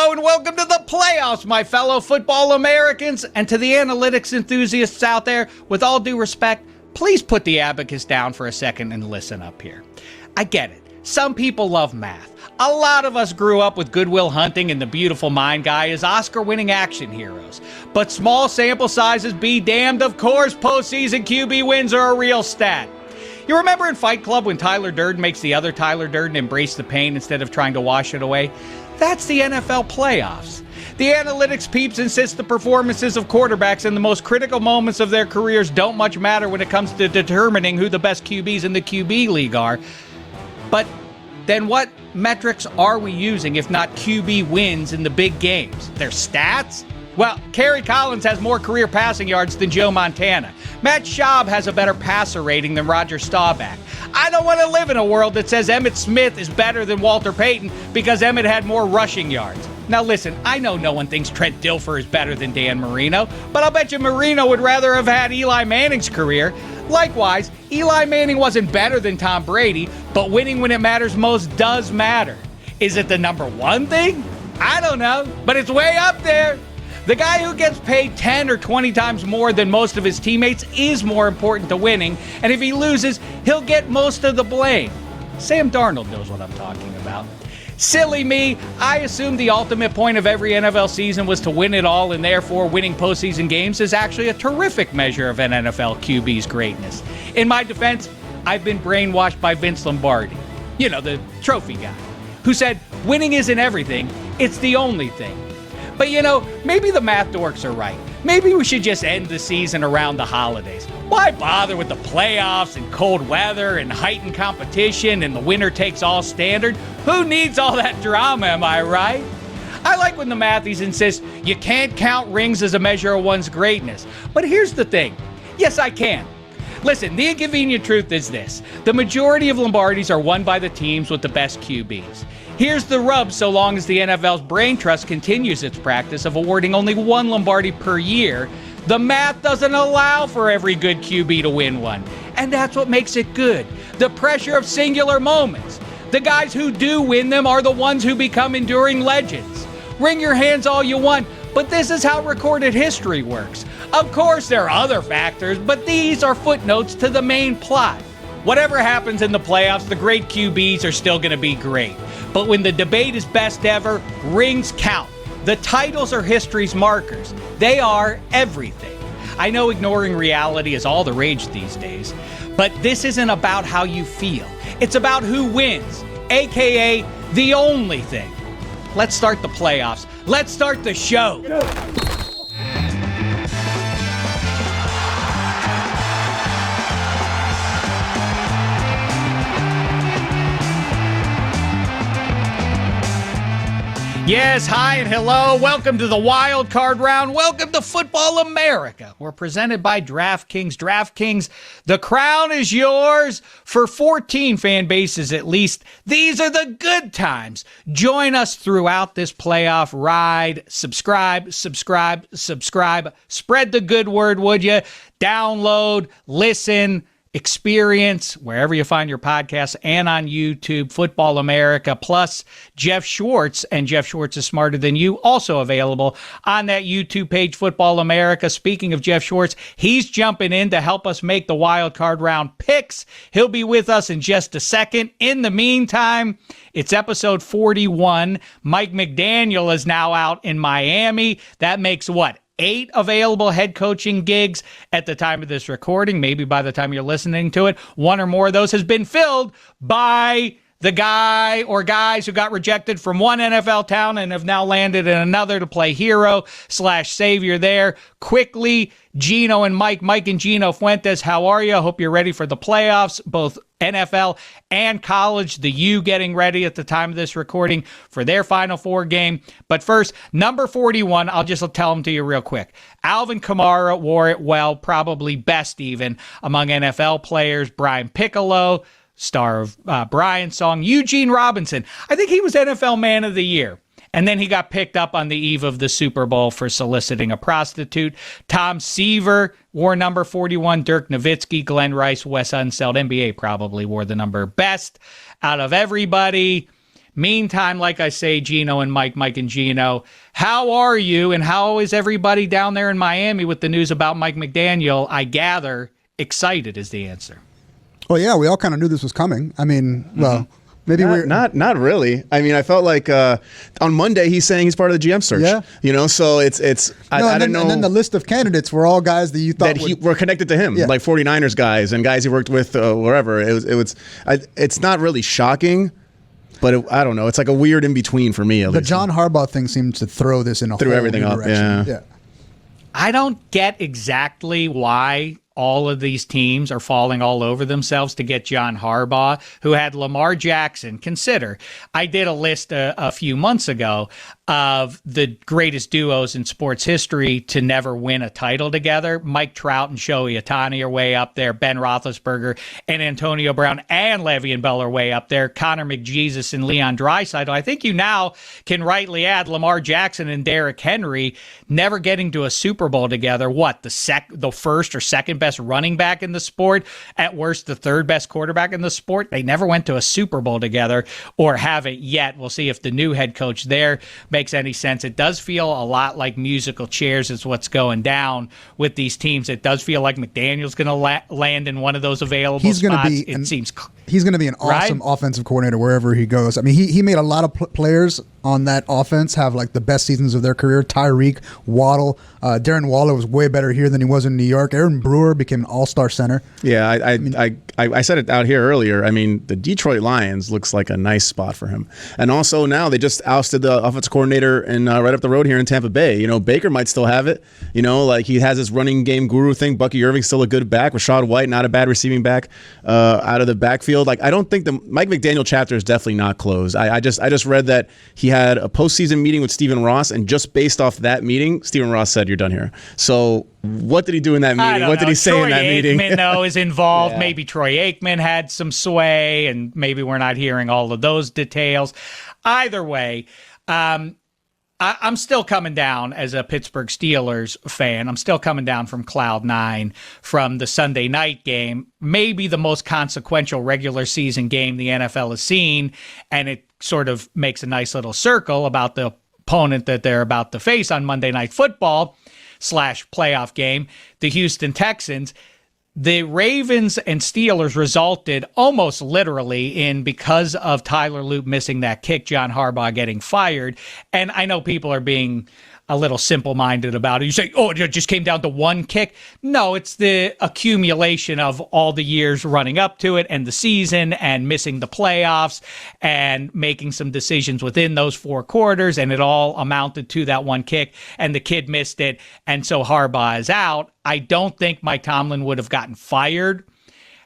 Hello and welcome to the playoffs, my fellow football Americans, and to the analytics enthusiasts out there, with all due respect, please put the abacus down for a second and listen up here. I get it. Some people love math. A lot of us grew up with Good Will Hunting and The Beautiful Mind Guy as Oscar-winning action heroes. But small sample sizes be damned, of course, postseason QB wins are a real stat. You remember in Fight Club when Tyler Durden makes the other Tyler Durden embrace the pain instead of trying to wash it away? That's the NFL playoffs. The analytics peeps insist the performances of quarterbacks in the most critical moments of their careers don't much matter when it comes to determining who the best QBs in the QB league are. But then what metrics are we using if not QB wins in the big games? Their stats? Well, Kerry Collins has more career passing yards than Joe Montana. Matt Schaub has a better passer rating than Roger Staubach. I don't want to live in a world that says Emmitt Smith is better than Walter Payton because Emmitt had more rushing yards. Now listen, I know no one thinks Trent Dilfer is better than Dan Marino, but I'll bet you Marino would rather have had Eli Manning's career. Likewise, Eli Manning wasn't better than Tom Brady, but winning when it matters most does matter. Is it the number one thing? I don't know, but it's way up there. The guy who gets paid 10 or 20 times more than most of his teammates is more important to winning, and if he loses, he'll get most of the blame. Sam Darnold knows what I'm talking about. Silly me, I assumed the ultimate point of every NFL season was to win it all, and therefore winning postseason games is actually a terrific measure of an NFL QB's greatness. In my defense, I've been brainwashed by Vince Lombardi, you know, the trophy guy, who said, winning isn't everything, it's the only thing. But you know, maybe the math dorks are right. Maybe we should just end the season around the holidays. Why bother with the playoffs and cold weather and heightened competition and the winner takes all standard? Who needs all that drama, am I right? I like when the mathies insist you can't count rings as a measure of one's greatness. But here's the thing. Yes, I can. Listen, the inconvenient truth is this. The majority of Lombardis are won by the teams with the best QBs. Here's the rub so long as the NFL's brain trust continues its practice of awarding only one Lombardi per year. The math doesn't allow for every good QB to win one. And that's what makes it good. The pressure of singular moments. The guys who do win them are the ones who become enduring legends. Wring your hands all you want, but this is how recorded history works. Of course, there are other factors, but these are footnotes to the main plot. Whatever happens in the playoffs, the great QBs are still going to be great. But when the debate is best ever, rings count. The titles are history's markers. They are everything. I know ignoring reality is all the rage these days, but this isn't about how you feel. It's about who wins, aka the only thing. Let's start the playoffs. Let's start the show. Yes, hi and hello. Welcome to the Wild Card Round. Welcome to Football America. We're presented by DraftKings. DraftKings, the crown is yours for 14 fan bases at least. These are the good times. Join us throughout this playoff ride. Subscribe. Spread the good word, would you? Download, listen, experience wherever you find your podcasts and on YouTube. Football America plus Geoff Schwartz, and Geoff Schwartz is Smarter Than You, also available on that YouTube page, Football America. Speaking of Geoff Schwartz, he's jumping in to help us make the wild card round picks. He'll be with us in just a second. In the meantime, it's episode 41. Mike McDaniel is now out in Miami. That makes what? 8 available head coaching gigs at the time of this recording. Maybe by the time you're listening to it, one or more of those has been filled by the guy or guys who got rejected from one NFL town and have now landed in another to play hero/savior there. Quickly, Gino and Mike and Gino Fuentes, how are you? Hope you're ready for the playoffs, both NFL and college. The U getting ready at the time of this recording for their Final Four game. But first, number 41, I'll just tell them to you real quick. Alvin Kamara wore it well, probably best even among NFL players. Brian Piccolo, star of Brian's song. Eugene Robinson, I think he was NFL Man of the Year. And then he got picked up on the eve of the Super Bowl for soliciting a prostitute. Tom Seaver wore number 41. Dirk Nowitzki, Glenn Rice, Wes Unseld, NBA probably wore the number best out of everybody. Meantime, like I say, Gino and Mike and Gino, how are you? And how is everybody down there in Miami with the news about Mike McDaniel? I gather excited is the answer. Well, yeah, we all kind of knew this was coming. I mean, well, maybe not really. I mean, I felt like on Monday he's saying he's part of the GM search. Yeah, so it's I don't know. And then the list of candidates were all guys that you thought were connected to him, like 49ers guys and guys he worked with wherever. It's not really shocking. But I don't know. It's like a weird in between for me. At least. The John Harbaugh thing seems to throw this in a whole everything new up. direction. Yeah. I don't get exactly why all of these teams are falling all over themselves to get John Harbaugh, who had Lamar Jackson. Consider, I did a list a few months ago of the greatest duos in sports history to never win a title together. Mike Trout and Shohei Ohtani are way up there. Ben Roethlisberger and Antonio Brown and Le'Veon Bell are way up there. Connor McJesus and Leon Draisaitl. I think you now can rightly add Lamar Jackson and Derrick Henry never getting to a Super Bowl together. What, the first or second best running back in the sport? At worst, the third best quarterback in the sport. They never went to a Super Bowl together, or haven't yet. We'll see if the new head coach there makes any sense. It does feel a lot like musical chairs is what's going down with these teams. It does feel like McDaniel's going to land in one of those available spots. He's going to be an awesome offensive coordinator wherever he goes. I mean, he made a lot of players on that offense have like the best seasons of their career. Tyreek, Waddle, Darren Waller was way better here than he was in New York. Aaron Brewer became an all-star center. Yeah, I said it out here earlier. I mean, the Detroit Lions looks like a nice spot for him. And also now they just ousted the offensive coordinator and right up the road here in Tampa Bay. Baker might still have it. Like he has his running game guru thing. Bucky Irving's still a good back. Rashad White, not a bad receiving back out of the backfield. Like I don't think the Mike McDaniel chapter is definitely not closed. I just read that he had a postseason meeting with Stephen Ross, and just based off that meeting, Stephen Ross said, "You're done here." So what did he do in that meeting? What did he say in that meeting? Troy Aikman, though, is involved. Yeah. Maybe Troy Aikman had some sway, and maybe we're not hearing all of those details. Either way, I'm still coming down as a Pittsburgh Steelers fan. I'm still coming down from Cloud 9 from the Sunday night game, maybe the most consequential regular season game the NFL has seen, and it sort of makes a nice little circle about the opponent that they're about to face on Monday Night Football / playoff game, the Houston Texans. The Ravens and Steelers resulted almost literally in, because of Tyler Loop missing that kick, John Harbaugh getting fired. And I know people are being a little simple-minded about it. You say, oh, it just came down to one kick. No, it's the accumulation of all the years running up to it and the season and missing the playoffs and making some decisions within those 4 quarters, and it all amounted to that one kick, and the kid missed it, and so Harbaugh is out. I don't think Mike Tomlin would have gotten fired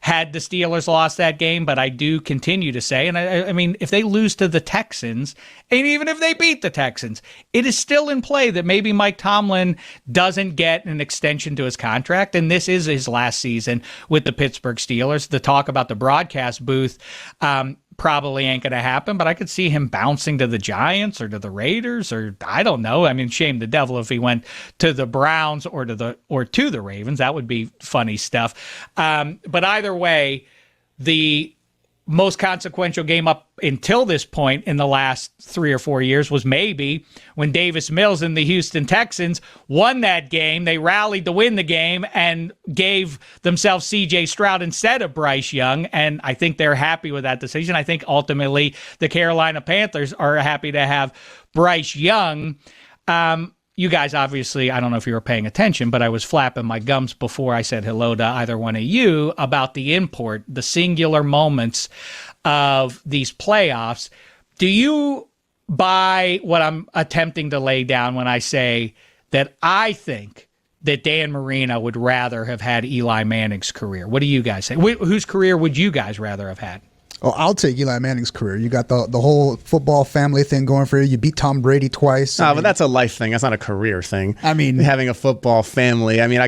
had the Steelers lost that game, but I do continue to say, and I mean, if they lose to the Texans, and even if they beat the Texans, it is still in play that maybe Mike Tomlin doesn't get an extension to his contract, and this is his last season with the Pittsburgh Steelers. The talk about the broadcast booth probably ain't going to happen, but I could see him bouncing to the Giants or to the Raiders, or I don't know. I mean, shame the devil if he went to the Browns or to the Ravens. That would be funny stuff. But either way, the most consequential game up until this point in the last 3 or 4 years was maybe when Davis Mills and the Houston Texans won that game. They rallied to win the game and gave themselves C.J. Stroud instead of Bryce Young, and I think they're happy with that decision. I think ultimately the Carolina Panthers are happy to have Bryce Young. You guys, obviously, I don't know if you were paying attention, but I was flapping my gums before I said hello to either one of you about the singular moments of these playoffs. Do you buy what I'm attempting to lay down when I say that I think that Dan Marino would rather have had Eli Manning's career? What do you guys say? Whose career would you guys rather have had? Oh, I'll take Eli Manning's career. You got the whole football family thing going for you. You beat Tom Brady twice. But that's a life thing. That's not a career thing. I mean, having a football family. I mean,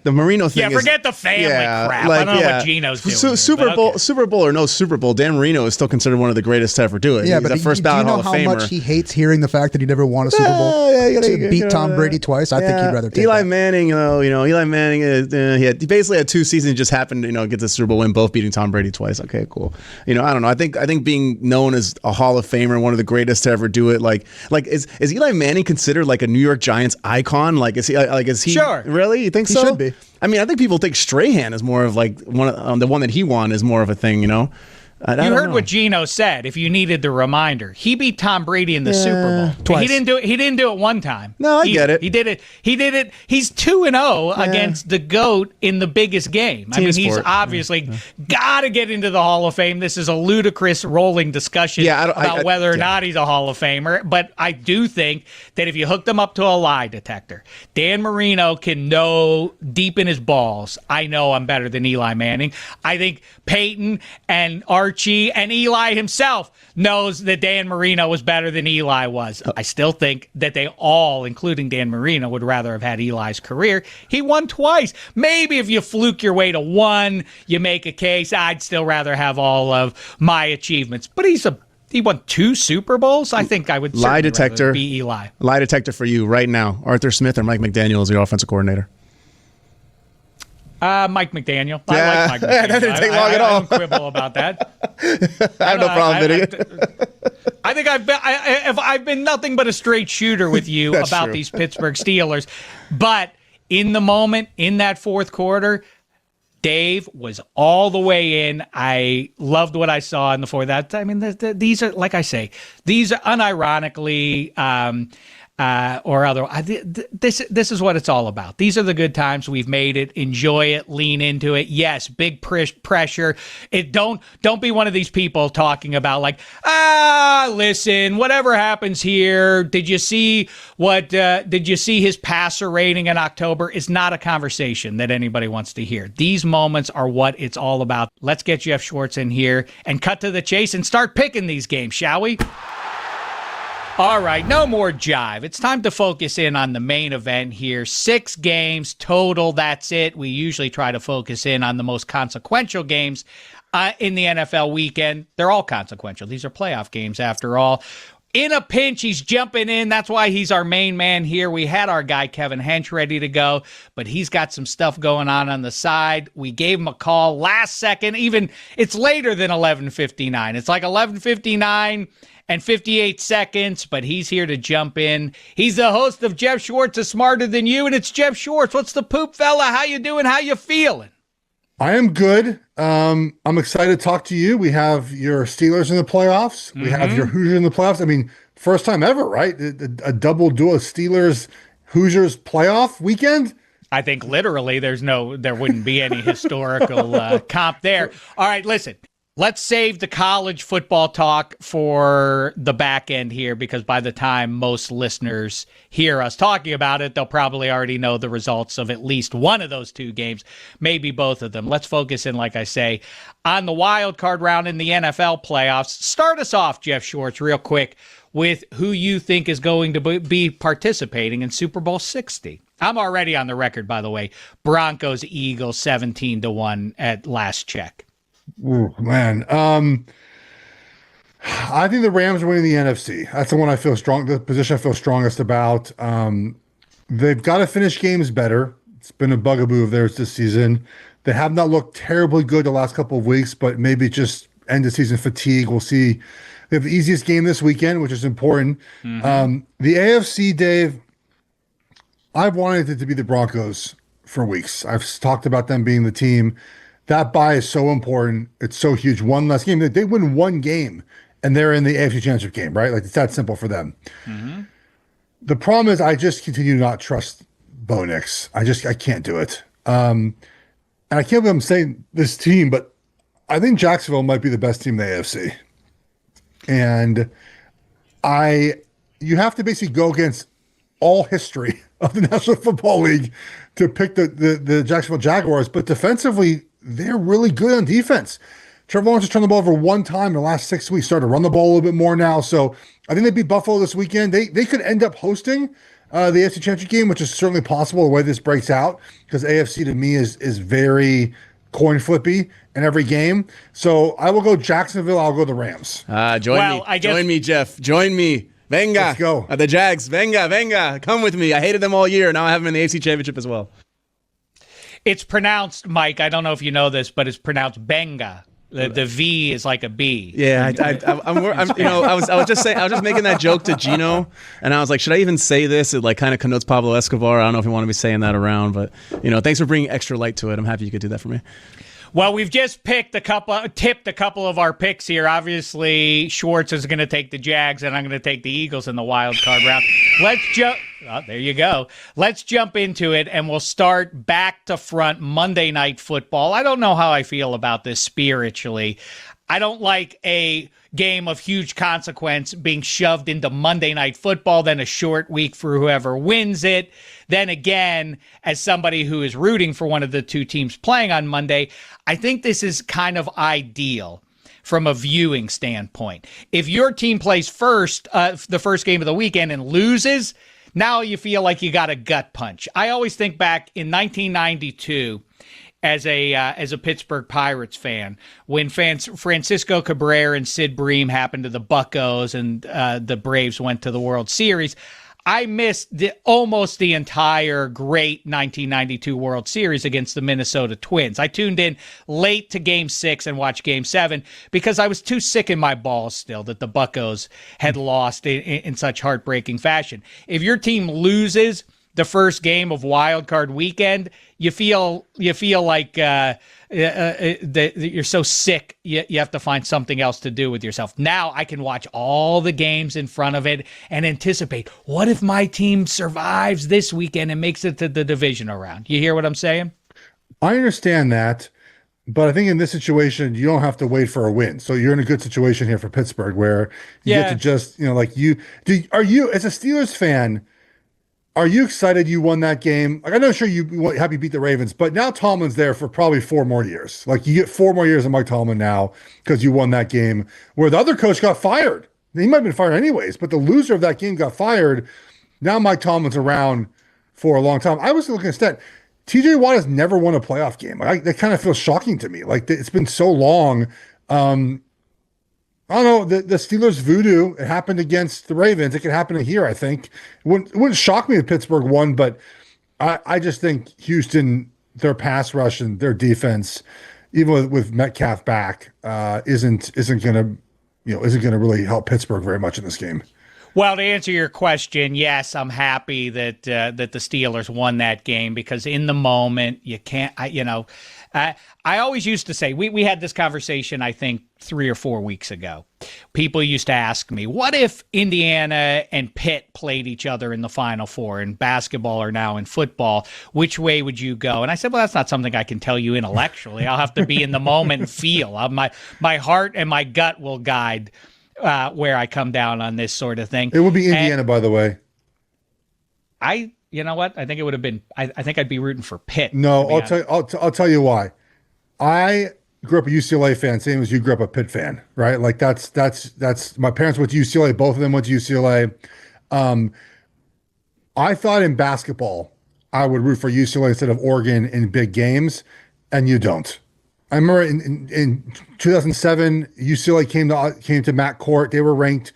the Marino thing. Yeah, forget the family crap. I don't know what Gino's doing. Super Bowl or no Super Bowl, Dan Marino is still considered one of the greatest to ever do it. Yeah, he's but a first ballot Hall of Famer. Do you know how much he hates hearing the fact that he never won a Super Bowl? To beat Tom Brady twice, I think he'd rather take Eli that. Manning. Eli Manning. He basically had 2 seasons. He just happened to get the Super Bowl win, both beating Tom Brady twice. Okay, cool. I don't know. I think being known as a Hall of Famer, one of the greatest to ever do it, like is Eli Manning considered like a New York Giants icon? Like is he Sure. Really? You think He so? should be. I mean, I think people think Strahan is more of like the one that he won is more of a thing, you know. You heard what Gino said. If you needed the reminder, he beat Tom Brady in the Super Bowl. Twice. He didn't do it one time. No, I get it. He did it. He's 2-0 against the GOAT in the biggest game. I mean, he's obviously got to get into the Hall of Fame. This is a ludicrous rolling discussion about whether or not he's a Hall of Famer. But I do think that if you hooked him up to a lie detector, Dan Marino can know deep in his balls, I know I'm better than Eli Manning. I think Peyton and Archie and Eli himself knows that Dan Marino was better than Eli was. I still think that they all, including Dan Marino, would rather have had Eli's career. He won twice. Maybe if you fluke your way to one, you make a case. I'd still rather have all of my achievements. But he won 2 Super Bowls. I think I would lie detector rather be Eli. Lie detector for you right now. Arthur Smith or Mike McDaniel is your offensive coordinator. Mike McDaniel. I like Mike McDaniel. That didn't take long at all. I don't quibble about that. I have no problem with it. I think I've been nothing but a straight shooter with you about true. these Pittsburgh Steelers. But in the moment, in that fourth quarter, Dave was all the way in. I loved what I saw in the fourth. I mean, these are, like I say, these are unironically or other. This is what it's all about. These are the good times. We've made it. Enjoy it. Lean into it. Yes, big pressure. Don't be one of these people talking about like, listen, whatever happens here. Did you see his passer rating in October? Is not a conversation that anybody wants to hear. These moments are what it's all about. Let's get Geoff Schwartz in here and cut to the chase and start picking these games, shall we? All right, no more jive. It's time to focus in on the main event here. 6 games total, that's it. We usually try to focus in on the most consequential games in the NFL weekend. They're all consequential. These are playoff games after all. In a pinch, he's jumping in. That's why he's our main man here. We had our guy Kevin Hench ready to go, but he's got some stuff going on the side. We gave him a call last second. Even it's later than 11:59. It's like 11:59 and 58 seconds, but he's here to jump in. He's the host of Geoff Schwartz is Smarter Than You, and it's Geoff Schwartz. What's the poop, fella? How you doing? How you feeling? I am good. I'm excited to talk to you. We have your Steelers in the playoffs. We have your Hoosiers in the playoffs. I mean, first time ever, right? A double duel Steelers-Hoosiers playoff weekend. I think literally there wouldn't be any historical comp there. All right, listen. Let's save the college football talk for the back end here, because by the time most listeners hear us talking about it, they'll probably already know the results of at least one of those 2 games, maybe both of them. Let's focus in, like I say, on the wild card round in the NFL playoffs. Start us off, Geoff Schwartz, real quick, with who you think is going to be participating in Super Bowl 60. I'm already on the record, by the way. Broncos, Eagles, 17-1 at last check. Ooh, man. I think the Rams are winning the NFC. That's the one I feel strong. The position I feel strongest about. They've got to finish games better. It's been a bugaboo of theirs this season. They have not looked terribly good the last couple of weeks, but maybe just end of season fatigue. We'll see. They have the easiest game this weekend, which is important. The AFC, Dave, I've wanted it to be the Broncos for weeks. I've talked about them being the team. That bye is so important. It's so huge. One less game. They win one game, and they're in the AFC Championship game, right? Like, it's that simple for them. The problem is I just continue to not trust Bo Nix. I can't do it. And I can't believe I'm saying this team, but I think Jacksonville might be the best team in the AFC. And you have to basically go against all history of the National Football League to pick the Jacksonville Jaguars, but defensively, they're really good on defense. Trevor Lawrence has turned the ball over one time in the last 6 weeks, started to run the ball a little bit more now. So I think they beat Buffalo this weekend. They could end up hosting the AFC Championship game, which is certainly possible the way this breaks out, because AFC to me is very coin flippy in every game. So I will go Jacksonville. I'll go the Rams. Join me, Jeff. Join me. Venga. Let's go. The Jags. Venga. Come with me. I hated them all year. Now I have them in the AFC Championship as well. It's pronounced, Mike, I don't know if you know this, but it's pronounced Benga. The V is like a B. Yeah, I was just making that joke to Gino, and I was like, should I even say this? It like kind of connotes Pablo Escobar. I don't know if you want to be saying that around, but thanks for bringing extra light to it. I'm happy you could do that for me. Well, we've just tipped a couple of our picks here. Obviously, Schwartz is going to take the Jags, and I'm going to take the Eagles in the wild card round. Let's jump. Oh, there you go. Let's jump into it, and we'll start back to front Monday Night Football. I don't know how I feel about this spiritually. I don't like a game of huge consequence being shoved into Monday Night Football, then a short week for whoever wins it. Then again, as somebody who is rooting for one of the two teams playing on Monday, I think this is kind of ideal from a viewing standpoint. If your team plays first, the first game of the weekend and loses, now you feel like you got a gut punch. I always think back in 1992 as a Pittsburgh Pirates fan, when Francisco Cabrera and Sid Bream happened to the Buccos and the Braves went to the World Series. I missed almost the entire great 1992 World Series against the Minnesota Twins. I tuned in late to Game 6 and watched Game 7 because I was too sick in my balls still that the Buccos had lost in such heartbreaking fashion. If your team loses the first game of Wild Card Weekend, you feel like that you're so sick you have to find something else to do with yourself. Now I can watch all the games in front of it and anticipate, what if my team survives this weekend and makes it to the divisional round? You hear what I'm saying? I understand that, but I think in this situation you don't have to wait for a win. So you're in a good situation here for Pittsburgh where you get to just are you as a Steelers fan, are you excited you won that game? Like, I know, sure, you happy beat the Ravens, but now Tomlin's there for probably 4 more years. Like, you get 4 more years of Mike Tomlin now because you won that game where the other coach got fired. He might have been fired anyways, but the loser of that game got fired. Now Mike Tomlin's around for a long time. I was looking at that. TJ Watt has never won a playoff game. That kind of feels shocking to me. Like, it's been so long. I don't know, the Steelers voodoo, it happened against the Ravens. It could happen here, I think. It wouldn't shock me if Pittsburgh won, but I just think Houston, their pass rush and their defense, even with Metcalf back, isn't gonna really help Pittsburgh very much in this game. Well, to answer your question, yes, I'm happy that the Steelers won that game because in the moment you can't. I always used to say, we had this conversation, I think, 3 or 4 weeks ago. People used to ask me, what if Indiana and Pitt played each other in the Final Four in basketball or now in football? Which way would you go? And I said, well, that's not something I can tell you intellectually. I'll have to be in the moment and feel. My heart and my gut will guide where I come down on this sort of thing. It would be Indiana, by the way. You know what? I think it would have been. I think I'd be rooting for Pitt. No, I'll tell you why. I grew up a UCLA fan, same as you grew up a Pitt fan, right? Like that's my parents went to UCLA. Both of them went to UCLA. I thought in basketball I would root for UCLA instead of Oregon in big games, and you don't. I remember in 2007, UCLA came to Matt Court. They were ranked.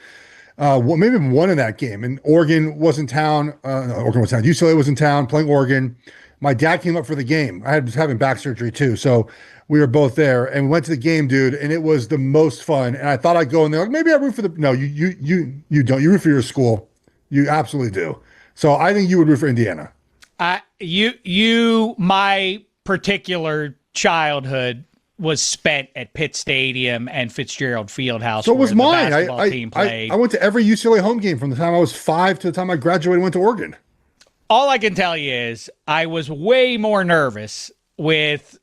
Maybe even won in that game. And Oregon was in town. Oregon was in town. UCLA was in town playing Oregon. My dad came up for the game. I was having back surgery too. So we were both there and we went to the game, dude. And it was the most fun. And I thought I'd go in there. Like, maybe I root for no, you don't. You root for your school. You absolutely do. So I think you would root for Indiana. My particular childhood was spent at Pitt Stadium and Fitzgerald Fieldhouse. So was mine. I went to every UCLA home game from the time I was 5 to the time I graduated and went to Oregon. All I can tell you is I was way more nervous with,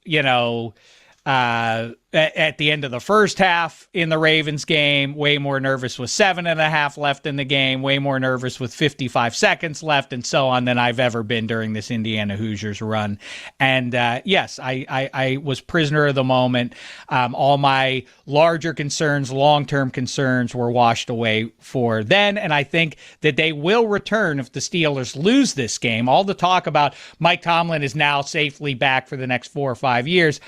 at the end of the first half in the Ravens game, way more nervous with 7.5 left in the game, way more nervous with 55 seconds left and so on than I've ever been during this Indiana Hoosiers run. And yes, I was prisoner of the moment. All my larger concerns, long-term concerns were washed away for then. And I think that they will return if the Steelers lose this game. All the talk about Mike Tomlin is now safely back for the next 4 or 5 years.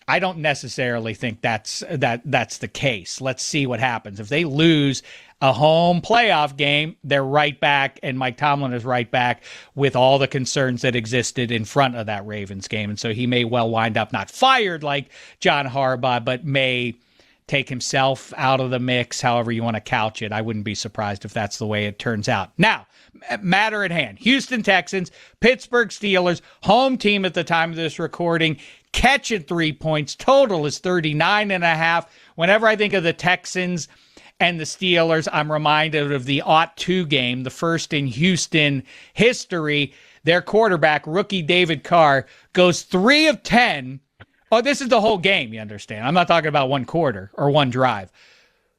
I don't necessarily think that's the case. Let's see what happens. If they lose, a home playoff game, they're right back, and Mike Tomlin is right back with all the concerns that existed in front of that Ravens game. And so he may well wind up not fired like John Harbaugh, but may take himself out of the mix, however you want to couch it. I wouldn't be surprised if that's the way it turns out. Now, matter at hand. Houston Texans, Pittsburgh Steelers, home team at the time of this recording, catching 3 points. Total is 39.5. Whenever I think of the Texans and the Steelers, I'm reminded of the 0-2 game, the first in Houston history. Their quarterback, rookie David Carr, goes 3 of 10. Oh, this is the whole game, you understand. I'm not talking about one quarter or one drive.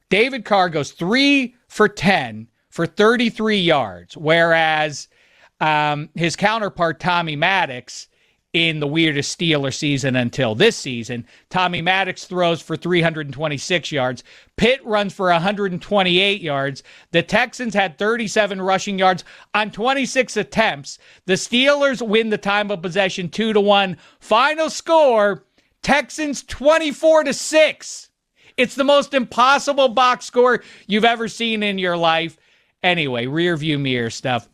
David Carr goes 3 for 10 for 33 yards, whereas his counterpart, Tommy Maddox, in the weirdest Steeler season until this season, Tommy Maddox throws for 326 yards. Pitt runs for 128 yards. The Texans had 37 rushing yards on 26 attempts. The Steelers win the time of possession 2-1. Final score, Texans 24-6. It's the most impossible box score you've ever seen in your life. Anyway, rear view mirror stuff.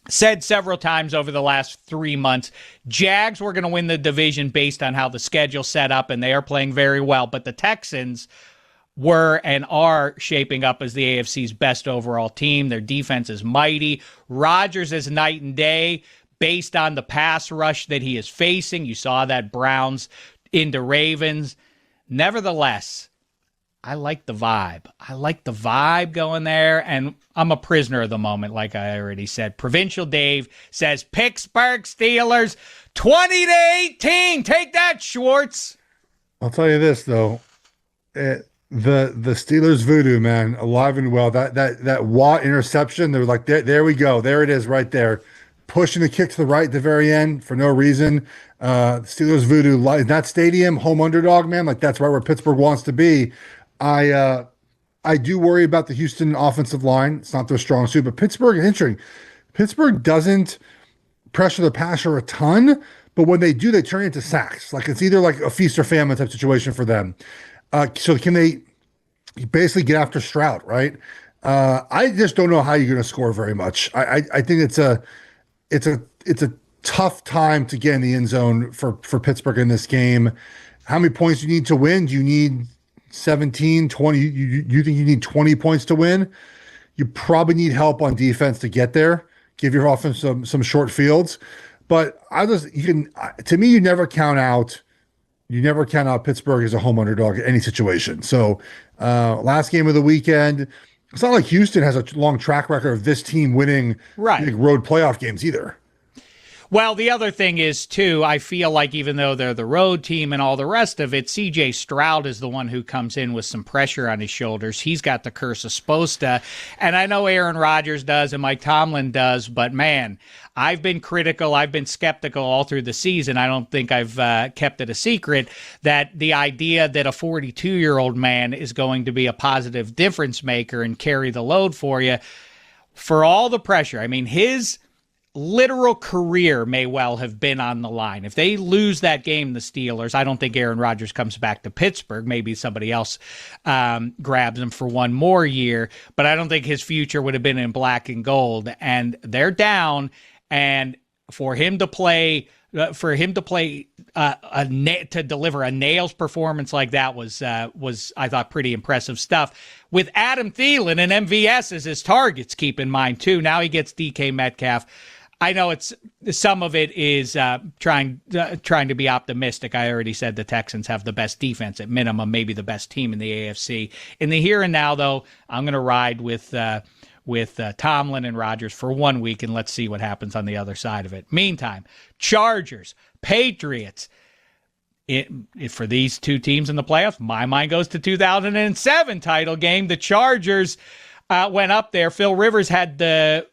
Said several times over the last 3 months, Jags were going to win the division based on how the schedule set up, and they are playing very well. But the Texans were and are shaping up as the AFC's best overall team. Their defense is mighty. Rodgers is night and day based on the pass rush that he is facing. You saw that Browns into Ravens. Nevertheless, I like the vibe. I like the vibe going there, and I'm a prisoner of the moment, like I already said. Provincial Dave says Pittsburgh Steelers 20-18. Take that, Schwartz. I'll tell you this though, the Steelers voodoo, man, alive and well. That Watt interception, they're like, there we go, there it is, right there, pushing the kick to the right at the very end for no reason. Steelers voodoo, that stadium, home underdog, man, like that's right where Pittsburgh wants to be. I do worry about the Houston offensive line. It's not their strong suit, but Pittsburgh is interesting. Pittsburgh doesn't pressure the passer a ton, but when they do, they turn it into sacks. Like it's either like a feast or famine type situation for them. So can they basically get after Stroud, right? I just don't know how you're going to score very much. I think it's a tough time to get in the end zone for Pittsburgh in this game. How many points do you need to win? Do you need 17, 20? You think you need 20 points to win? You probably need help on defense to get there. Give your offense some short fields. But to me, you never count out Pittsburgh as a home underdog in any situation. So last game of the weekend, it's not like Houston has a long track record of this team winning big road playoff games either. Well, the other thing is, too, I feel like even though they're the road team and all the rest of it, C.J. Stroud is the one who comes in with some pressure on his shoulders. He's got the curse of Sposta, and I know Aaron Rodgers does and Mike Tomlin does, but, man, I've been critical, I've been skeptical all through the season. I don't think I've kept it a secret that the idea that a 42-year-old man is going to be a positive difference maker and carry the load for you, for all the pressure. I mean, his literal career may well have been on the line. If they lose that game, the Steelers, I don't think Aaron Rodgers comes back to Pittsburgh. Maybe somebody else grabs him for one more year, but I don't think his future would have been in black and gold. And they're down, and for him to play, to deliver a nails performance like that was I thought pretty impressive stuff. With Adam Thielen and MVS as his targets, keep in mind too. Now he gets DK Metcalf. I know it's some of it is trying to be optimistic. I already said the Texans have the best defense at minimum, maybe the best team in the AFC. In the here and now, though, I'm going to ride with Tomlin and Rodgers for 1 week, and let's see what happens on the other side of it. Meantime, Chargers, Patriots. For these two teams in the playoffs, my mind goes to 2007 title game. The Chargers went up there. Phil Rivers had the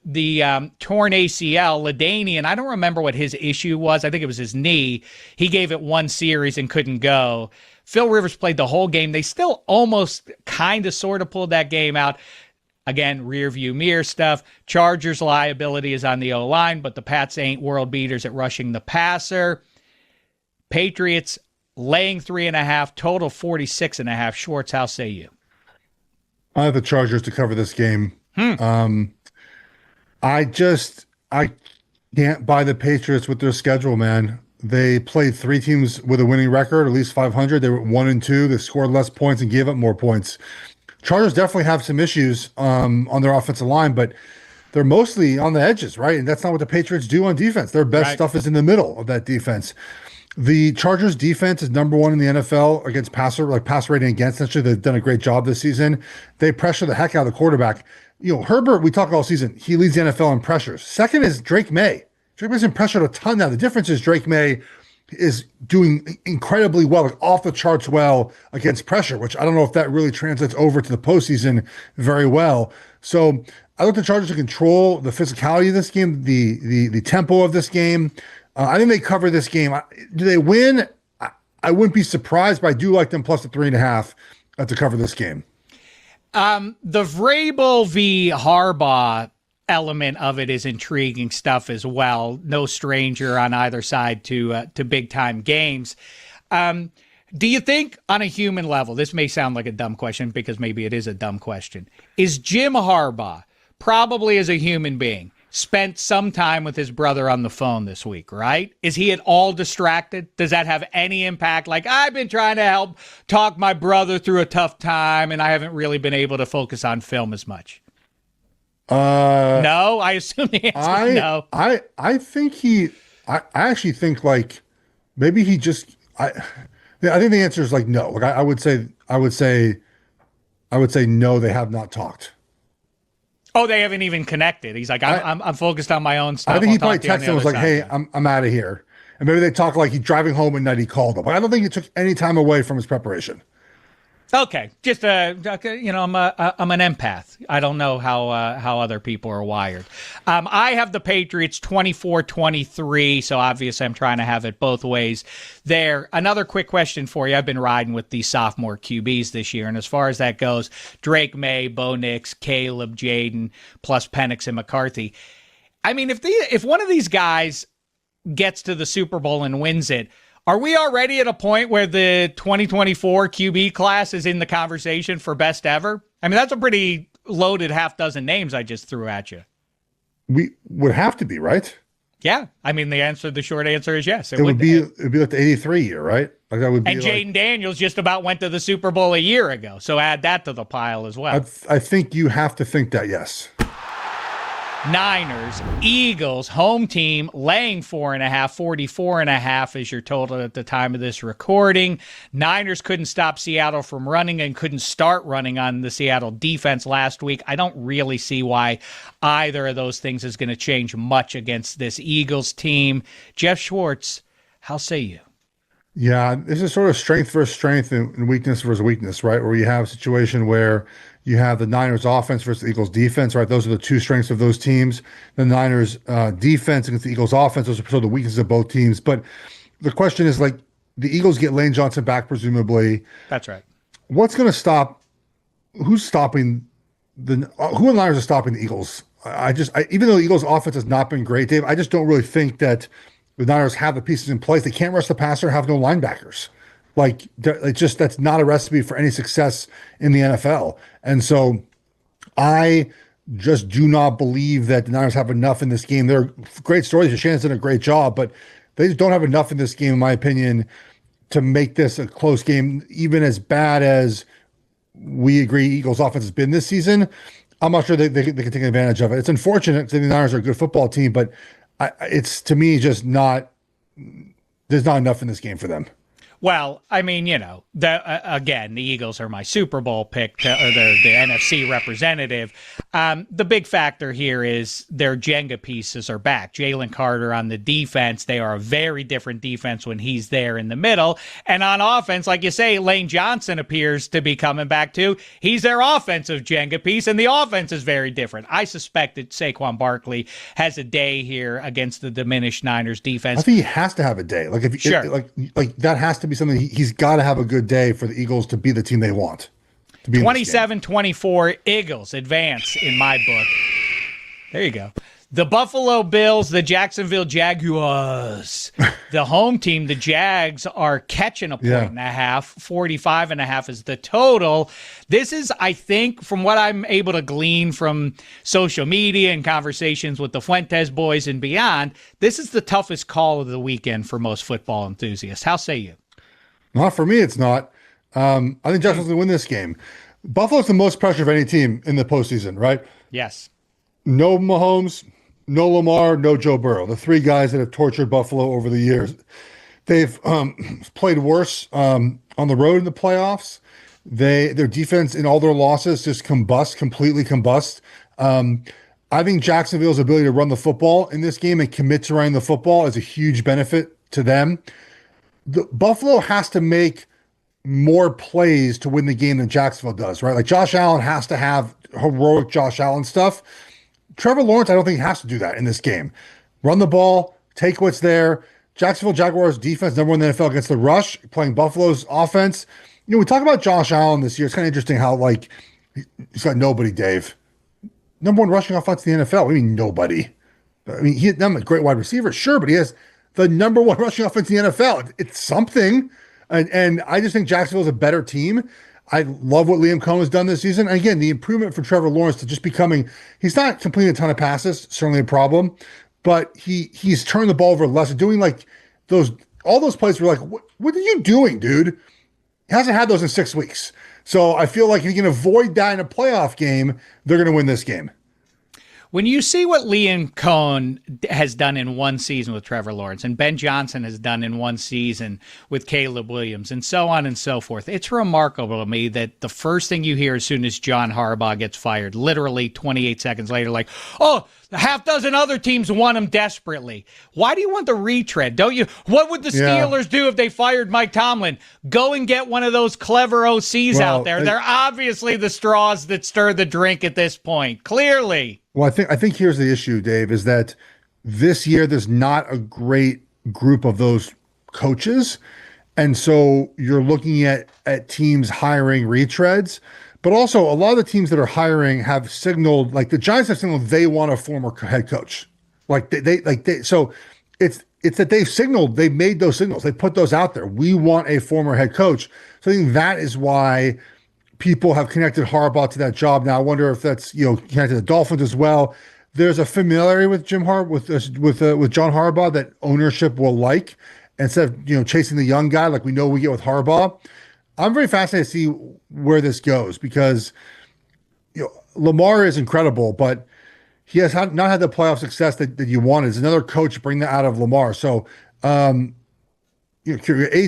torn ACL. LaDainian, I don't remember what his issue was. I think it was his knee. He gave it one series and couldn't go. Phil Rivers played the whole game. They still almost kind of sort of pulled that game out. Again, rear view mirror stuff. Chargers' liability is on the O-line, but the Pats ain't world beaters at rushing the passer. Patriots laying 3.5, total 46.5. Schwartz, how say you? I have the Chargers to cover this game. I can't buy the Patriots with their schedule, man. They played 3 teams with a winning record, at least 500. They were 1-2. They scored less points and gave up more points. Chargers definitely have some issues on their offensive line, but they're mostly on the edges, right? And that's not what the Patriots do on defense. Their best stuff is in the middle of that defense. The Chargers defense is number 1 in the NFL against pass rating against. Actually, they've done a great job this season. They pressure the heck out of the quarterback. Herbert, we talk all season, he leads the NFL in pressures. Second is Drake May. Drake May's been pressured a ton now. The difference is Drake May is doing incredibly well, like off the charts well against pressure, which I don't know if that really translates over to the postseason very well. So I look at the Chargers to control the physicality of this game, the tempo of this game. I think they cover this game. Do they win? I wouldn't be surprised, but I do like them plus the 3.5 to cover this game. The Vrabel v. Harbaugh element of it is intriguing stuff as well. No stranger on either side to big time games. Do you think on a human level, this may sound like a dumb question because maybe it is a dumb question, is Jim Harbaugh, probably as a human being, spent some time with his brother on the phone this week, right? Is he at all distracted? Does that have any impact? Like, I've been trying to help talk my brother through a tough time, and I haven't really been able to focus on film as much. No, I assume the answer is no. I think I actually think like maybe he just I think the answer is like no. Like I would say no, they have not talked. Oh, they haven't even connected. He's like, I'm focused on my own stuff. I think he probably texted him and was like, hey, I'm out of here. And maybe they talk like he's driving home at night. He called him. But I don't think he took any time away from his preparation. Okay, just I'm an empath. I don't know how other people are wired. I have the Patriots 24-23, so obviously I'm trying to have it both ways there. Another quick question for you. I've been riding with these sophomore QBs this year, and as far as that goes, Drake May, Bo Nix, Caleb, Jaden, plus Penix and McCarthy. I mean, if one of these guys gets to the Super Bowl and wins it, are we already at a point where the 2024 QB class is in the conversation for best ever? I mean, that's a pretty loaded half dozen names I just threw at you. We would have to be, right? Yeah. I mean, the short answer is yes. It would be like the 83 year, right? Like that would be. And Jaden Daniels just about went to the Super Bowl a year ago. So add that to the pile as well. I think you have to think that, yes. Niners, Eagles, home team, laying 4.5, 44.5 is your total at the time of this recording. Niners couldn't stop Seattle from running and couldn't start running on the Seattle defense last week. I don't really see why either of those things is going to change much against this Eagles team. Geoff Schwartz, how say you? Yeah, this is sort of strength versus strength and weakness versus weakness, right? Where you have a situation where you have the Niners offense versus the Eagles defense, right? Those are the two strengths of those teams. The Niners defense against the Eagles offense, those are sort of the weaknesses of both teams. But the question is, like, the Eagles get Lane Johnson back, presumably. That's right. What's going to stop? Who's stopping who in the Niners are stopping the Eagles? Even though the Eagles offense has not been great, Dave, I just don't really think that the Niners have the pieces in place. They can't rush the passer, have no linebackers. Like, that's not a recipe for any success in the NFL. And so I just do not believe that the Niners have enough in this game. They're great stories. Shannon's done a great job, but they just don't have enough in this game, in my opinion, to make this a close game, even as bad as we agree Eagles offense has been this season. I'm not sure they can take advantage of it. It's unfortunate because the Niners are a good football team, but it's, to me, just not, there's not enough in this game for them. Well, I mean, again, the Eagles are my Super Bowl pick, or the NFC representative. The big factor here is their Jenga pieces are back. Jalen Carter on the defense, they are a very different defense when he's there in the middle. And on offense, like you say, Lane Johnson appears to be coming back too. He's their offensive Jenga piece, and the offense is very different. I suspect that Saquon Barkley has a day here against the diminished Niners defense. I think he has to have a day. Like, like that has to be something. He's got to have a good day for the Eagles to be the team they want. 27-24 Eagles advance in my book. There you go. The Buffalo Bills, the Jacksonville Jaguars. The home team, the Jags, are catching a point and a half. 45.5 is the total. This is, I think, from what I'm able to glean from social media and conversations with the Fuentes boys and beyond, this is the toughest call of the weekend for most football enthusiasts. How say you? Not for me, it's not. I think Jacksonville's going to win this game. Buffalo's the most pressure of any team in the postseason, right? Yes. No Mahomes, no Lamar, no Joe Burrow. The three guys that have tortured Buffalo over the years. They've played worse on the road in the playoffs. Their defense in all their losses just completely combust. I think Jacksonville's ability to run the football in this game and commit to running the football is a huge benefit to them. Buffalo has to make more plays to win the game than Jacksonville does, right? Like Josh Allen has to have heroic Josh Allen stuff. Trevor Lawrence, I don't think he has to do that in this game. Run the ball, take what's there. Jacksonville Jaguars defense, number one in the NFL against the rush, playing Buffalo's offense. You know, we talk about Josh Allen this year. It's kind of interesting how, like, he's got nobody, Dave. Number one rushing offense in the NFL. I mean, nobody. I mean, he's not a great wide receiver, sure, but he has the number one rushing offense in the NFL. It's something. And I just think Jacksonville's a better team. I love what Liam Cohen has done this season. And again, the improvement for Trevor Lawrence to just becoming, he's not completing a ton of passes, certainly a problem, but he's turned the ball over less, doing like all those plays were like, what are you doing, dude? He hasn't had those in 6 weeks. So I feel like if you can avoid that in a playoff game, they're going to win this game. When you see what Liam Cohen has done in one season with Trevor Lawrence and Ben Johnson has done in one season with Caleb Williams and so on and so forth, it's remarkable to me that the first thing you hear as soon as John Harbaugh gets fired, literally 28 seconds later, like, oh, a half dozen other teams want him desperately. Why do you want the retread? Don't you? What would the Steelers do if they fired Mike Tomlin? Go and get one of those clever OCs out there. They're obviously the straws that stir the drink at this point, clearly. Well, I think here's the issue, Dave, is that this year there's not a great group of those coaches. And so you're looking at teams hiring retreads, but also a lot of the teams that are hiring have signaled, like the Giants have signaled they want a former head coach. So it's that they've made those signals. They put those out there. We want a former head coach. So I think that is why people have connected Harbaugh to that job. Now I wonder if that's connected to the Dolphins as well. There's a familiarity with John Harbaugh that ownership will like, instead of chasing the young guy like we know we get with Harbaugh. I'm very fascinated to see where this goes because Lamar is incredible, but he has not had the playoff success that you wanted. There's another coach bring that out of Lamar. So 8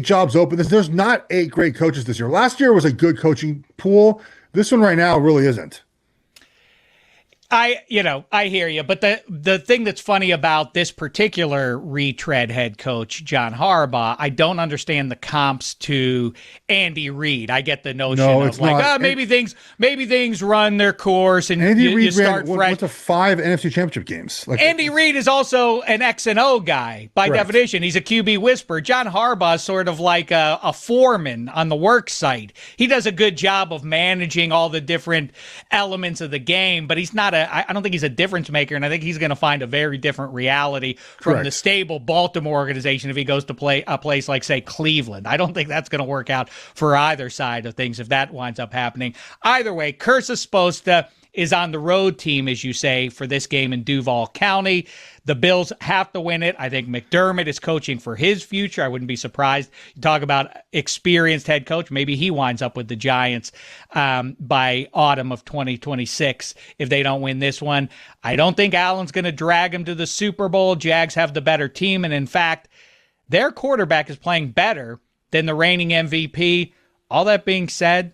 jobs open. There's not 8 great coaches this year. Last year was a good coaching pool. This one right now really isn't. I hear you, but the thing that's funny about this particular retread head coach, John Harbaugh, I don't understand the comps to Andy Reid. I get the notion of like, maybe things run their course and Andy Reid start fresh. Went to 5 NFC Championship games. Andy Reid is also an X&O guy by definition. He's a QB whisperer. John Harbaugh is sort of like a foreman on the work site. He does a good job of managing all the different elements of the game, but he's not I don't think he's a difference maker, and I think he's going to find a very different reality from the stable Baltimore organization if he goes to play a place like, say, Cleveland. I don't think that's going to work out for either side of things if that winds up happening. Either way, Cursa Sposta is on the road team, as you say, for this game in Duval County. The Bills have to win it. I think McDermott is coaching for his future. I wouldn't be surprised. You talk about experienced head coach. Maybe he winds up with the Giants by autumn of 2026 if they don't win this one. I don't think Allen's going to drag him to the Super Bowl. Jags have the better team, and in fact, their quarterback is playing better than the reigning MVP. All that being said,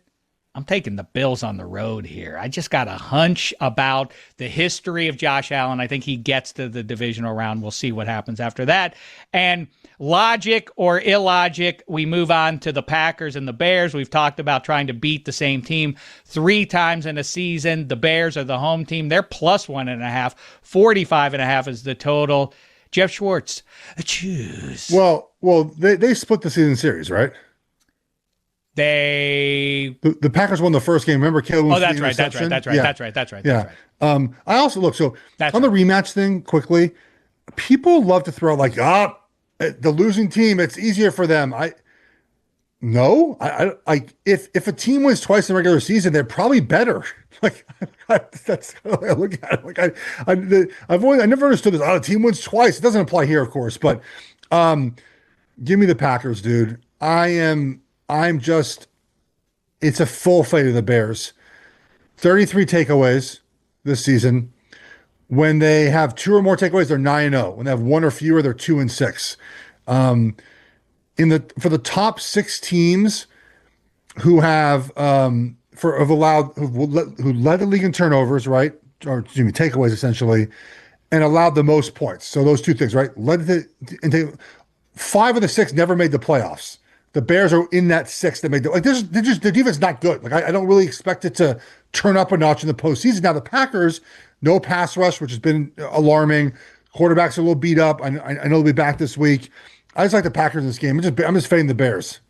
I'm taking the Bills on the road here. I just got a hunch about the history of Josh Allen. I think he gets to the divisional round. We'll see what happens after that. And logic or illogic, we move on to the Packers and the Bears. We've talked about trying to beat the same team 3 times in a season. The Bears are the home team. They're plus 1.5. 45.5 is the total. Geoff Schwartz, choose. Well, they split the season series, right? The Packers won the first game. Remember Caleb? Oh, that's right. That's right. Yeah. I also look. So on the rematch thing, quickly, people love to throw like, the losing team, it's easier for them. No, I if a team wins twice in the regular season, they're probably better. Like that's how I look at it. Like I never understood this. Oh, a team wins twice. It doesn't apply here, of course, but give me the Packers, dude. I'm just. It's a full fate of the Bears. 33 takeaways this season. When they have 2 or more takeaways, they're 9-0. When they have 1 or fewer, they're 2-6. For the top 6 teams who have who led the league in turnovers, right? Or excuse me, takeaways essentially, and allowed the most points. So those 2 things, right? 5 of the 6 never made the playoffs. The Bears are in that 6 that made the their defense is not good. Like I don't really expect it to turn up a notch in the postseason. Now the Packers, no pass rush, which has been alarming. Quarterbacks are a little beat up. I know they'll be back this week. I just like the Packers in this game. I'm just fading the Bears.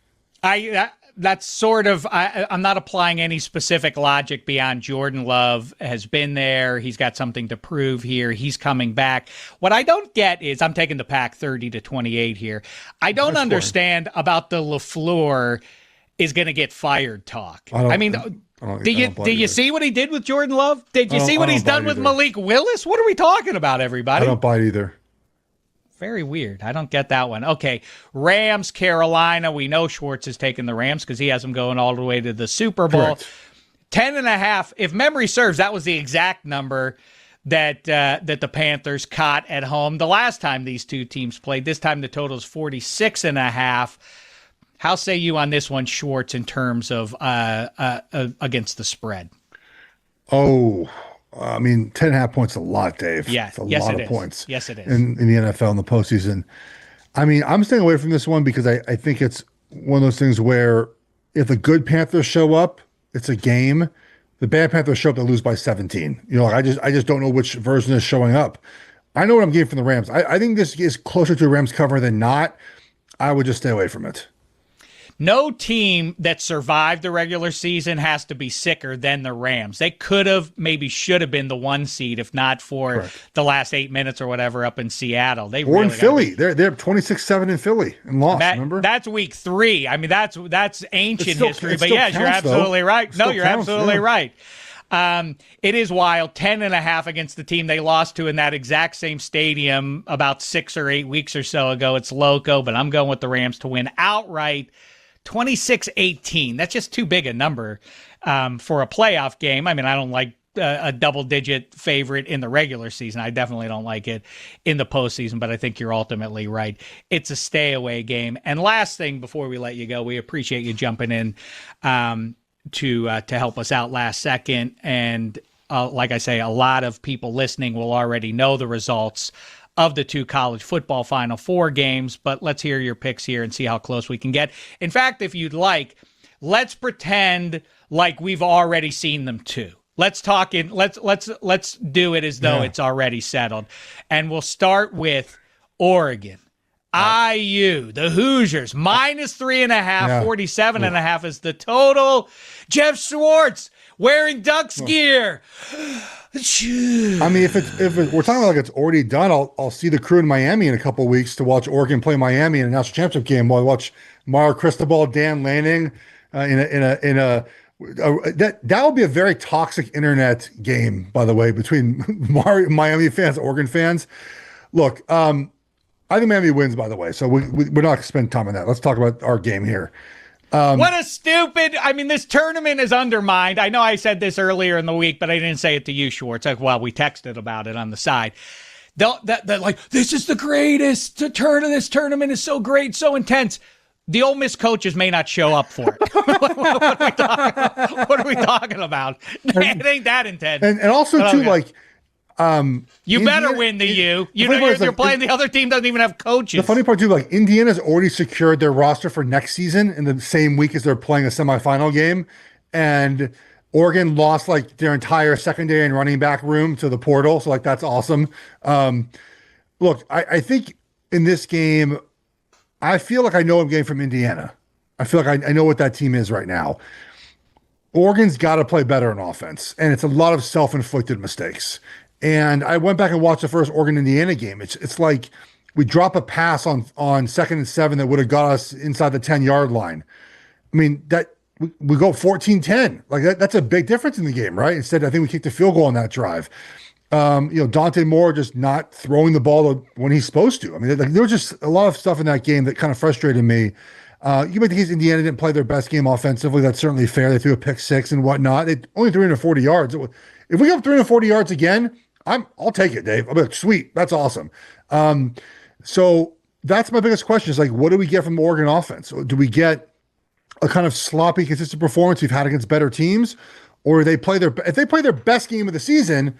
That's sort of, I'm not applying any specific logic beyond Jordan Love has been there. He's got something to prove here. He's coming back. What I don't get is, I'm taking the Pack 30-28 here. I don't understand about the LaFleur is going to get fired talk. Do you see what he did with Jordan Love? Did you see what he's done with Malik Willis? What are we talking about, everybody? I don't buy it either. Very weird. I don't get that one. Okay, Rams, Carolina. We know Schwartz has taken the Rams because he has them going all the way to the Super Bowl. Correct. 10.5. If memory serves, that was the exact number that the Panthers caught at home the last time these two teams played. This time the total is 46.5. How say you on this one, Schwartz, in terms of against the spread? Oh, I mean, 10.5 points is a lot, Dave. Yeah, it's a lot of points. Yes, it is. In the NFL in the postseason. I mean, I'm staying away from this one because I think it's one of those things where if the good Panthers show up, it's a game. The bad Panthers show up, they lose by 17. I just don't know which version is showing up. I know what I'm getting from the Rams. I think this is closer to a Rams cover than not. I would just stay away from it. No team that survived the regular season has to be sicker than the Rams. They could have, maybe should have been the 1 seed if not for the last 8 minutes or whatever up in Seattle. Or in Philly. They're 26-7 in Philly and lost, remember? That's week 3. I mean, that's ancient history. But yes, you're absolutely right. No, you're absolutely right. It is wild. 10.5 against the team they lost to in that exact same stadium about 6 or 8 weeks or so ago. It's loco, but I'm going with the Rams to win outright. 26-18. That's just too big a number for a playoff game. I mean, I don't like a double-digit favorite in the regular season. I definitely don't like it in the postseason, but I think you're ultimately right. It's a stay-away game. And last thing before we let you go, we appreciate you jumping in to help us out last second. And like I say, a lot of people listening will already know the results of the 2 college football Final Four games, but let's hear your picks here and see how close we can get. In fact, if you'd like, let's pretend like we've already seen them too. Let's talk in. Let's do it as though it's already settled, and we'll start with Oregon. IU, the Hoosiers, -3.5, 47.5 is the total. Geoff Schwartz wearing Ducks gear. I mean, if we're talking about like it's already done, I'll see the Crew in Miami in a couple of weeks to watch Oregon play Miami in a national championship game. While I watch Mario Cristobal, Dan Lanning that would be a very toxic internet game, by the way, between Miami fans, Oregon fans. Look, I think Miami wins, by the way, so we're not going to spend time on that. Let's talk about our game here. What a stupid, this tournament is undermined. I know I said this earlier in the week, but I didn't say it to you, Schwartz. We texted about it on the side. They're like, this is the greatest tournament. This tournament is so great, so intense. The Ole Miss coaches may not show up for it. What are we talking about? It ain't that intense. And also, too, like, you better win the U. You're playing the other team doesn't even have coaches. The funny part too, like Indiana's already secured their roster for next season in the same week as they're playing a semifinal game, and Oregon lost like their entire secondary and running back room to the portal. So like that's awesome. Look, I think in this game, I feel like I know I'm getting from Indiana. I feel like I know what that team is right now. Oregon's got to play better on offense, and it's a lot of self-inflicted mistakes. And I went back and watched the first Oregon-Indiana game. It's like we drop a pass on 2nd and 7 that would have got us inside the 10-yard line. I mean, that we go 14-10. Like that's a big difference in the game, right? Instead, I think we kicked the field goal on that drive. Dante Moore just not throwing the ball when he's supposed to. I mean, there was just a lot of stuff in that game that kind of frustrated me. You make the case Indiana didn't play their best game offensively. That's certainly fair. They threw a pick 6 and whatnot. They only 340 yards. If we go up 340 yards again, I'll take it, Dave. I'll be like, sweet, that's awesome. So that's my biggest question is like, what do we get from the Oregon offense? Do we get a kind of sloppy, consistent performance we've had against better teams, or if they play their best game of the season,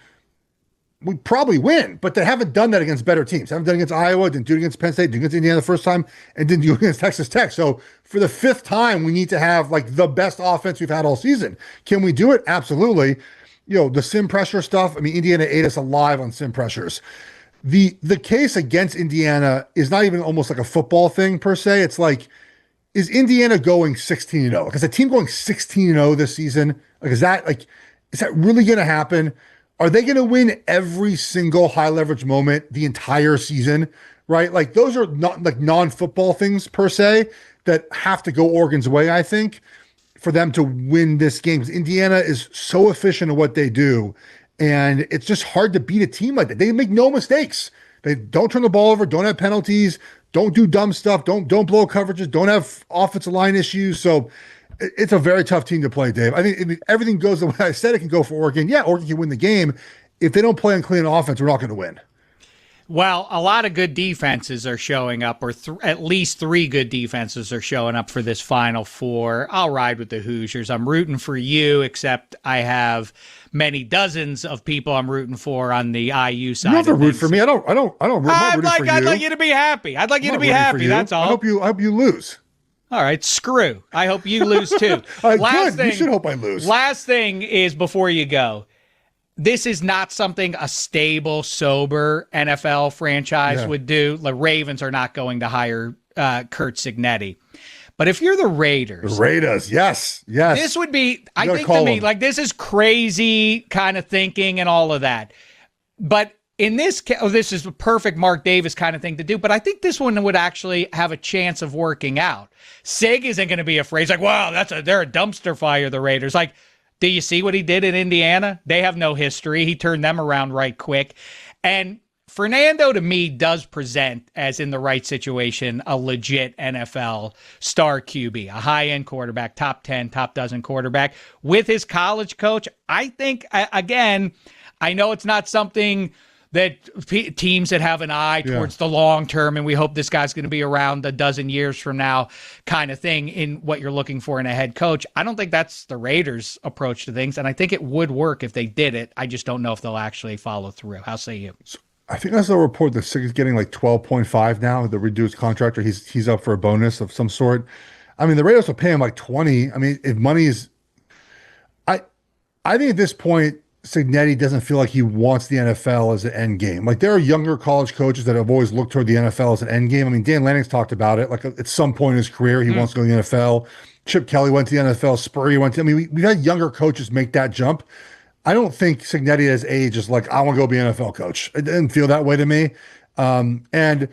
we probably win, but they haven't done that against better teams. They haven't done it against Iowa, didn't do it against Penn State, didn't do it against Indiana the first time, and didn't do it against Texas Tech. So for the 5th time, we need to have like the best offense we've had all season. Can we do it? Absolutely. The sim pressure stuff. I mean, Indiana ate us alive on sim pressures. The case against Indiana is not even almost like a football thing per se. It's like, is Indiana going 16-0? Because a team going 16-0 this season, is that really going to happen? Are they going to win every single high leverage moment the entire season? Right? Like those are not like non-football things per se that have to go Oregon's way, I think, for them to win this game. Because Indiana is so efficient at what they do. And it's just hard to beat a team like that. They make no mistakes. They don't turn the ball over, don't have penalties, don't do dumb stuff, don't blow coverages, don't have offensive line issues. So it's a very tough team to play, Dave. I think if everything goes the way I said it can go for Oregon. Yeah, Oregon can win the game. If they don't play on clean offense, we're not going to win. Well, a lot of good defenses are showing up, or at least 3 good defenses are showing up for this Final Four. I'll ride with the Hoosiers. I'm rooting for you, except I have many dozens of people I'm rooting for on the IU side. You don't have to root for me. I don't. I'd like you to be happy. I'd like you to be happy. That's all. I hope you lose. All right, screw. I hope you lose too. You should hope I lose. Last thing is before you go. This is not something a stable, sober NFL franchise would do. The Ravens are not going to hire Kurt Signetti. But if you're the Raiders. The Raiders, yes. This would be, I think to me, like this is crazy kind of thinking and all of that. But in this case, this is a perfect Mark Davis kind of thing to do. But I think this one would actually have a chance of working out. Sig isn't going to be afraid. He's like, wow, they're a dumpster fire, the Raiders. Like, do you see what he did in Indiana? They have no history. He turned them around right quick. And Fernando, to me, does present, as in the right situation, a legit NFL star QB, a high-end quarterback, top 10, top dozen quarterback. With his college coach, I think, again, I know it's not something that teams that have an eye towards the long term, and we hope this guy's going to be around a dozen years from now kind of thing in what you're looking for in a head coach. I don't think that's the Raiders' approach to things, and I think it would work if they did it. I just don't know if they'll actually follow through. How say you? I think that's the report that Sig is getting like 12.5 now, the reduced contract, or he's up for a bonus of some sort. I mean, the Raiders will pay him like 20. I mean, if money is... I think at this point, Signetti doesn't feel like he wants the NFL as an end game. Like there are younger college coaches that have always looked toward the NFL as an end game. I mean, Dan Lanning's talked about it. Like at some point in his career, he wants to go to the NFL. Chip Kelly went to the NFL. Spurrier went to. I mean, we've had younger coaches make that jump. I don't think Signetti at his age is like, I want to go be an NFL coach. It didn't feel that way to me. And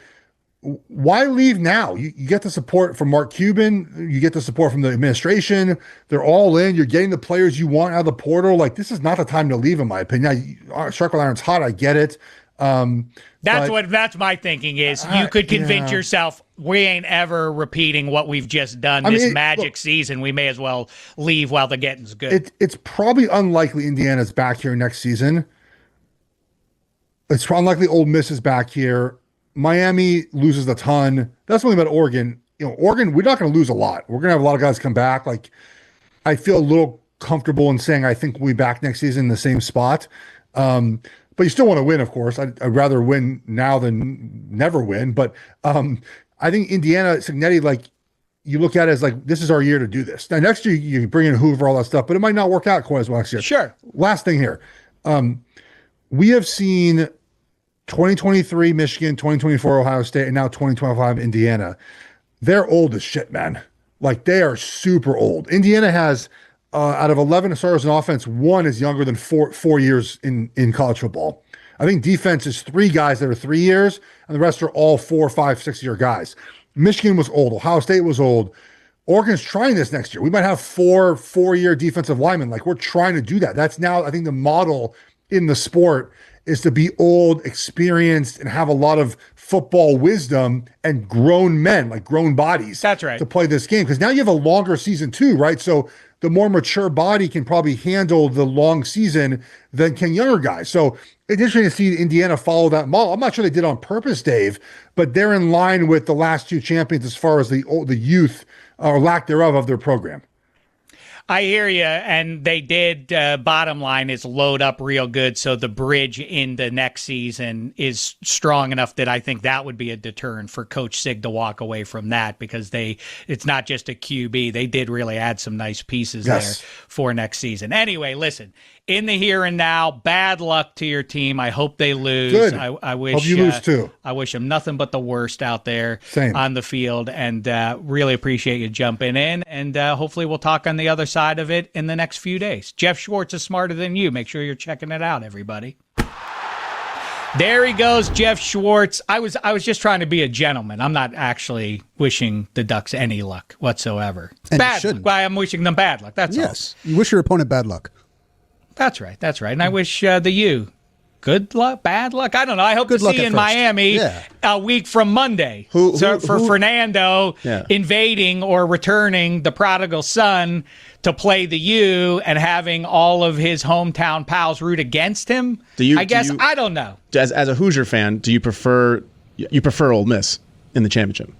why leave now? You get the support from Mark Cuban. You get the support from the administration. They're all in. You're getting the players you want out of the portal. Like, this is not the time to leave, in my opinion. Struggle Iron's hot. I get it. That's my thinking is you could convince yourself we ain't ever repeating what we've just done season. We may as well leave while the getting's good. It's probably unlikely Indiana's back here next season. It's unlikely Ole Miss is back here. Miami loses a ton. That's something about Oregon. Oregon, we're not going to lose a lot. We're going to have a lot of guys come back. Like, I feel a little comfortable in saying I think we'll be back next season in the same spot. But you still want to win, of course. I'd rather win now than never win. But I think Indiana, Signetti, like, you look at it as like, this is our year to do this. Now, next year, you bring in Hoover, all that stuff, but it might not work out quite as well next year. Sure. Last thing here. We have seen 2023 Michigan, 2024 Ohio State, and now 2025 Indiana. They're old as shit, man. Like, they are super old. Indiana has, out of 11 starters in offense, one is younger than four years in college football. I think defense is 3 guys that are 3 years, and the rest are all 4, 5, 6-year guys. Michigan was old. Ohio State was old. Oregon's trying this next year. We might have 4-year defensive linemen. Like, we're trying to do that. That's now, I think, the model in the sport is to be old, experienced, and have a lot of football wisdom and grown men, like grown bodies. That's right. To play this game. Because now you have a longer season too, right? So the more mature body can probably handle the long season than can younger guys. So it's interesting to see Indiana follow that model. I'm not sure they did on purpose, Dave, but they're in line with the last 2 champions as far as the youth or lack thereof of their program. I hear you, and they did, bottom line is load up real good, so the bridge in the next season is strong enough that I think that would be a deterrent for Coach Sig to walk away from that, because it's not just a QB. They did really add some nice pieces there for next season. Anyway, listen, in the here and now, bad luck to your team. I hope they lose. Good. I wish hope you lose too. I wish them nothing but the worst out there Same. on the field, and really appreciate you jumping in, and hopefully we'll talk on the other side of it in the next few days. Geoff Schwartz is smarter than you. Make sure you're checking it out, everybody. There he goes, Geoff Schwartz. I was just trying to be a gentleman. I'm not actually wishing the Ducks any luck whatsoever. And bad you luck. Why I'm wishing them bad luck. That's all. Yes. You wish your opponent bad luck. That's right. That's right. And I wish the U good luck, bad luck. I don't know. I hope to see you in Miami a week from Monday. For Fernando invading or returning the prodigal son to play the U and having all of his hometown pals root against him. I don't know. As a Hoosier fan, do you prefer Ole Miss in the championship?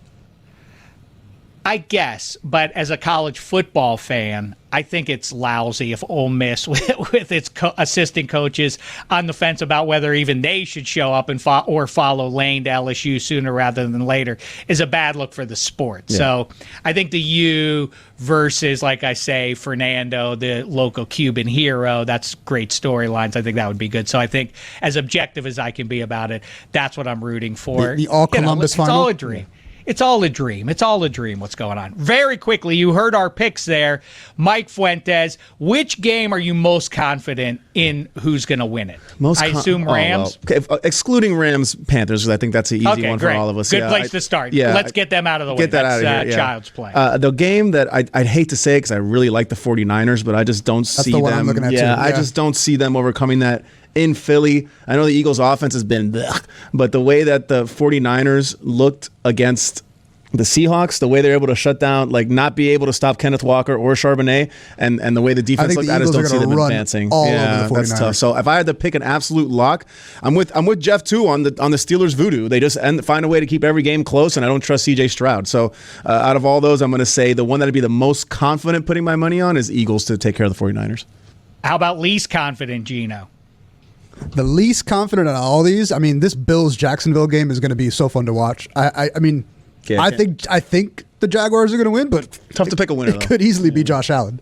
I guess, but as a college football fan, I think it's lousy if Ole Miss, with its assistant coaches on the fence about whether even they should show up and follow Lane to LSU sooner rather than later, is a bad look for the sport. Yeah. So I think the U versus, like I say, Fernando, the local Cuban hero, that's great storylines. I think that would be good. So I think, as objective as I can be about it, that's what I'm rooting for. The all Columbus final? It's all a dream. It's all a dream. It's all a dream what's going on. Very quickly, you heard our picks there. Mike Fuentes, which game are you most confident in who's going to win it? I assume Rams? Excluding Rams, Panthers, because I think that's an easy one for all of us. Good place to start. Let's get them out of the way. Get that out of here. Child's play. The game that I'd hate to say because I really like the 49ers, but I just don't see them. I'm looking at too. I just don't see them overcoming that in Philly. I know the Eagles' offense has been but the way that the 49ers looked against the Seahawks, the way they're able to shut down, like not be able to stop Kenneth Walker or Charbonnet, and the way the defense looked, I just don't see them advancing. That's tough. So if I had to pick an absolute lock, I'm with Jeff too on the Steelers voodoo. They just find a way to keep every game close, and I don't trust C.J. Stroud. So out of all those, I'm going to say the one that I'd be the most confident putting my money on is Eagles to take care of the 49ers. How about least confident, Gino? The least confident out of all these, I mean, this Bills-Jacksonville game is going to be so fun to watch. I think the Jaguars are going to win, but tough to pick a winner. It could easily be Josh Allen.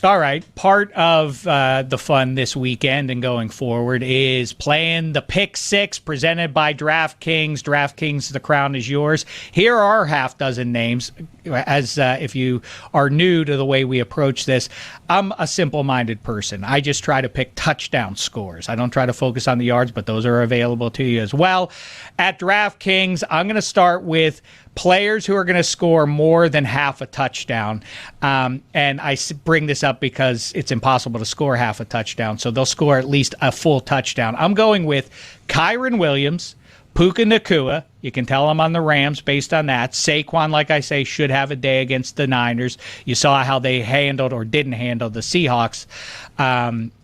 All right. Part of the fun this weekend and going forward is playing the Pick Six presented by DraftKings. DraftKings, the crown is yours. Here are half dozen names. As if you are new to the way we approach this, I'm a simple-minded person. I just try to pick touchdown scores. I don't try to focus on the yards, but those are available to you as well. At DraftKings, I'm going to start with players who are going to score more than half a touchdown. And I bring this up because it's impossible to score half a touchdown, so they'll score at least a full touchdown. I'm going with Kyren Williams, Puka Nacua. You can tell I'm on the Rams based on that. Saquon, like I say, should have a day against the Niners. You saw how they handled or didn't handle the Seahawks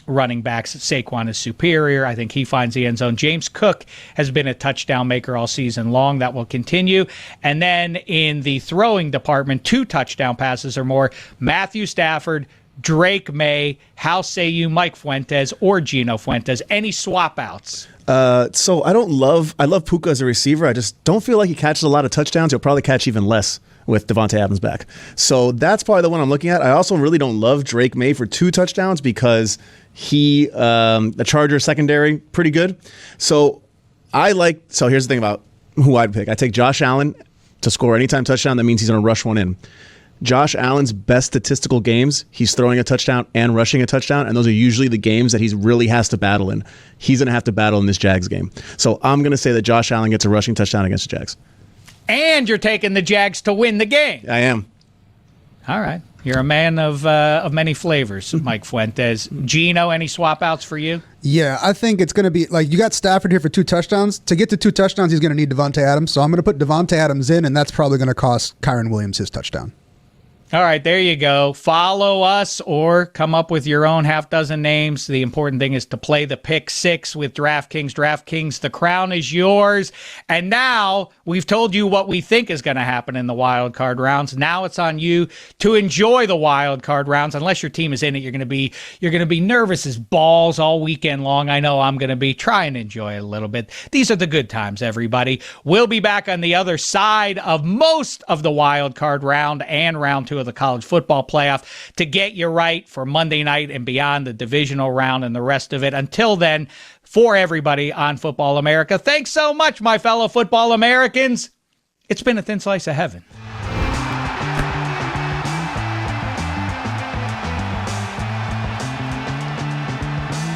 running backs. Saquon is superior. I think he finds the end zone. James Cook has been a touchdown maker all season long. That will continue. And then in the throwing department, 2 touchdown passes or more. Matthew Stafford, Drake May. How say you, Mike Fuentes or Gino Fuentes? Any swap outs? So I love Puka as a receiver. I just don't feel like he catches a lot of touchdowns. He'll probably catch even less with Devontae Adams back. So that's probably the one I'm looking at. I also really don't love Drake May for 2 touchdowns because the Chargers secondary, pretty good. So here's the thing about who I'd pick. I take Josh Allen to score anytime touchdown. That means he's going to rush one in. Josh Allen's best statistical games, he's throwing a touchdown and rushing a touchdown, and those are usually the games that he really has to battle in. He's going to have to battle in this Jags game. So I'm going to say that Josh Allen gets a rushing touchdown against the Jags. And you're taking the Jags to win the game. I am. All right. You're a man of many flavors, Mike Fuentes. Gino, any swap outs for you? Yeah, I think it's going to be like you got Stafford here for 2 touchdowns. To get to 2 touchdowns, he's going to need Devontae Adams. So I'm going to put Devontae Adams in, and that's probably going to cost Kyren Williams his touchdown. All right, there you go. Follow us or come up with your own half dozen names. The important thing is to play the pick 6 with DraftKings. DraftKings, the crown is yours. And now we've told you what we think is going to happen in the wild card rounds. Now it's on you to enjoy the wild card rounds. Unless your team is in it, you're going to be nervous as balls all weekend long. I know I'm going to be. Try and enjoy it a little bit. These are the good times, everybody. We'll be back on the other side of most of the wild card round and round 2 of the college football playoff to get you right for Monday night and beyond, the divisional round and the rest of it. Until then, for everybody on Football America, thanks so much, my fellow Football Americans. It's been a thin slice of heaven.